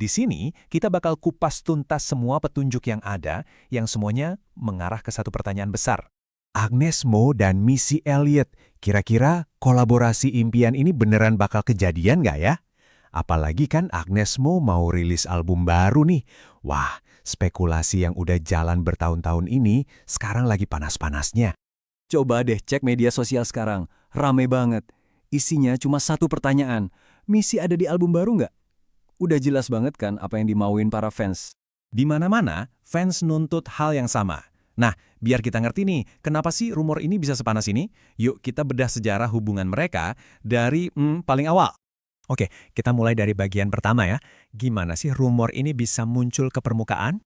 Di sini, kita bakal kupas tuntas semua petunjuk yang ada, yang semuanya mengarah ke satu pertanyaan besar. Agnes Mo dan Missy Elliott, kira-kira kolaborasi impian ini beneran bakal kejadian nggak ya? Apalagi kan Agnes Mo mau rilis album baru nih. Wah, spekulasi yang udah jalan bertahun-tahun ini sekarang lagi panas-panasnya. Coba deh cek media sosial sekarang, rame banget. Isinya cuma satu pertanyaan, Missy ada di album baru nggak? Udah jelas banget kan apa yang dimauin para fans. Di mana-mana, fans nuntut hal yang sama. Nah, biar kita ngerti nih, kenapa sih rumor ini bisa sepanas ini? Yuk kita bedah sejarah hubungan mereka dari paling awal. Oke, kita mulai dari bagian pertama ya. Gimana sih rumor ini bisa muncul ke permukaan?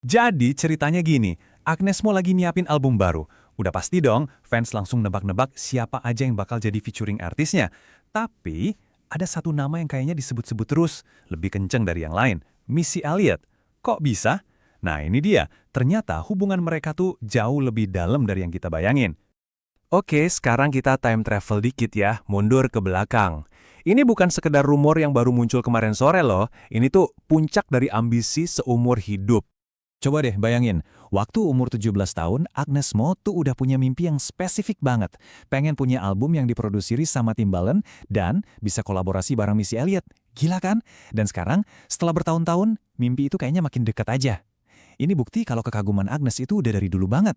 Jadi ceritanya gini, Agnes Mo lagi nyiapin album baru. Udah pasti dong, fans langsung nebak-nebak siapa aja yang bakal jadi featuring artisnya. Tapi, ada satu nama yang kayaknya disebut-sebut terus, lebih kenceng dari yang lain, Missy Elliott. Kok bisa? Nah ini dia, ternyata hubungan mereka tuh jauh lebih dalam dari yang kita bayangin. Oke, sekarang kita time travel dikit ya, mundur ke belakang. Ini bukan sekedar rumor yang baru muncul kemarin sore loh, ini tuh puncak dari ambisi seumur hidup. Coba deh bayangin, waktu umur 17 tahun, Agnes Mo tuh udah punya mimpi yang spesifik banget. Pengen punya album yang diproduseri sama Timbaland dan bisa kolaborasi bareng Missy Elliott. Gila kan? Dan sekarang, setelah bertahun-tahun, mimpi itu kayaknya makin dekat aja. Ini bukti kalau kekaguman Agnes itu udah dari dulu banget.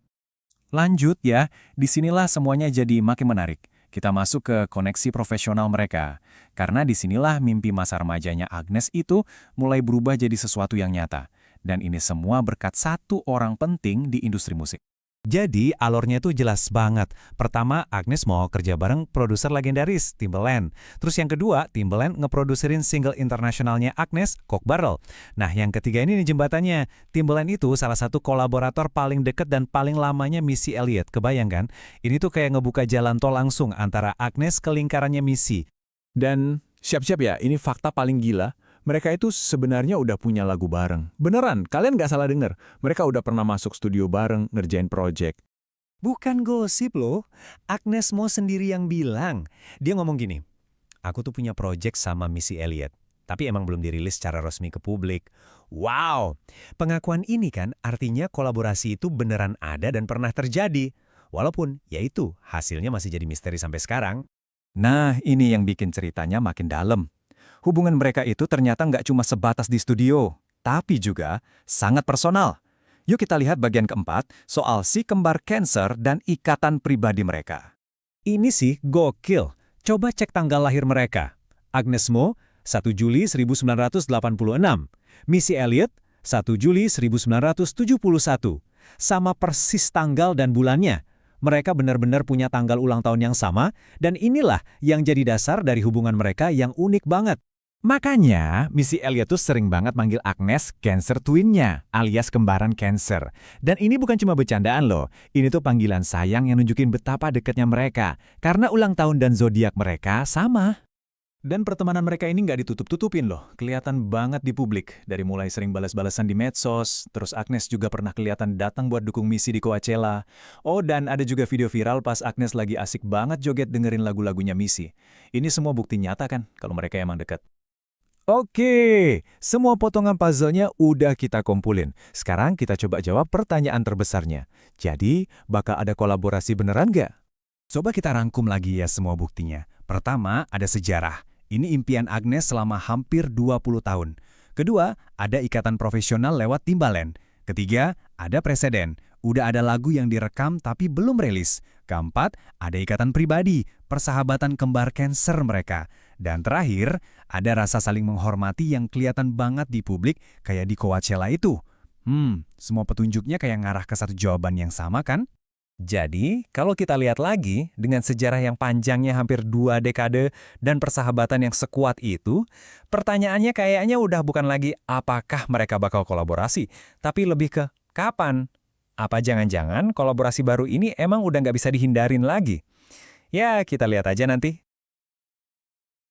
Lanjut ya, disinilah semuanya jadi makin menarik. Kita masuk ke koneksi profesional mereka. Karena disinilah mimpi masa remajanya Agnes itu mulai berubah jadi sesuatu yang nyata. Dan ini semua berkat satu orang penting di industri musik. Jadi, alurnya itu jelas banget. Pertama, Agnes mau kerja bareng produser legendaris, Timbaland. Terus yang kedua, Timbaland ngeproduserin single internasionalnya Agnes, Coke Barrel. Nah, yang ketiga ini nih jembatannya. Timbaland itu salah satu kolaborator paling deket dan paling lamanya Missy Elliott. Kebayang kan? Ini tuh kayak ngebuka jalan tol langsung antara Agnes ke lingkarannya Missy. Dan siap-siap ya, ini fakta paling gila. Mereka itu sebenarnya udah punya lagu bareng. Beneran, kalian nggak salah denger. Mereka udah pernah masuk studio bareng, ngerjain project. Bukan gosip loh, Agnes Mo sendiri yang bilang. Dia ngomong gini, aku tuh punya project sama Missy Elliott, tapi emang belum dirilis secara resmi ke publik. Wow, pengakuan ini kan artinya kolaborasi itu beneran ada dan pernah terjadi. Walaupun, ya itu, hasilnya masih jadi misteri sampai sekarang. Nah, ini yang bikin ceritanya makin dalam. Hubungan mereka itu ternyata nggak cuma sebatas di studio, tapi juga sangat personal. Yuk kita lihat bagian keempat, soal si kembar Cancer dan ikatan pribadi mereka. Ini sih gokil. Coba cek tanggal lahir mereka. Agnes Mo, 1 Juli 1986. Missy Elliott, 1 Juli 1971. Sama persis tanggal dan bulannya. Mereka benar-benar punya tanggal ulang tahun yang sama, dan inilah yang jadi dasar dari hubungan mereka yang unik banget. Makanya, Missy Elliott tuh sering banget manggil Agnes Cancer Twin-nya, alias kembaran Cancer. Dan ini bukan cuma bercandaan loh, ini tuh panggilan sayang yang nunjukin betapa dekatnya mereka, karena ulang tahun dan zodiak mereka sama. Dan pertemanan mereka ini nggak ditutup-tutupin loh, kelihatan banget di publik. Dari mulai sering balas-balasan di medsos, terus Agnes juga pernah kelihatan datang buat dukung Missy di Coachella. Oh, dan ada juga video viral pas Agnes lagi asik banget joget dengerin lagu-lagunya Missy. Ini semua bukti nyata kan, kalau mereka emang dekat. Oke, semua potongan puzzle-nya udah kita kumpulin. Sekarang kita coba jawab pertanyaan terbesarnya. Jadi, bakal ada kolaborasi beneran nggak? Coba kita rangkum lagi ya semua buktinya. Pertama, ada sejarah. Ini impian Agnes selama hampir 20 tahun. Kedua, ada ikatan profesional lewat Timbaland. Ketiga, ada preseden. Udah ada lagu yang direkam tapi belum rilis. Keempat, ada ikatan pribadi, persahabatan kembar Cancer mereka. Dan terakhir, ada rasa saling menghormati yang kelihatan banget di publik kayak di Coachella itu. Semua petunjuknya kayak ngarah ke satu jawaban yang sama kan? Jadi, kalau kita lihat lagi, dengan sejarah yang panjangnya hampir 2 dekade dan persahabatan yang sekuat itu, pertanyaannya kayaknya udah bukan lagi apakah mereka bakal kolaborasi, tapi lebih ke kapan? Apa jangan-jangan kolaborasi baru ini emang udah nggak bisa dihindarin lagi? Ya, kita lihat aja nanti.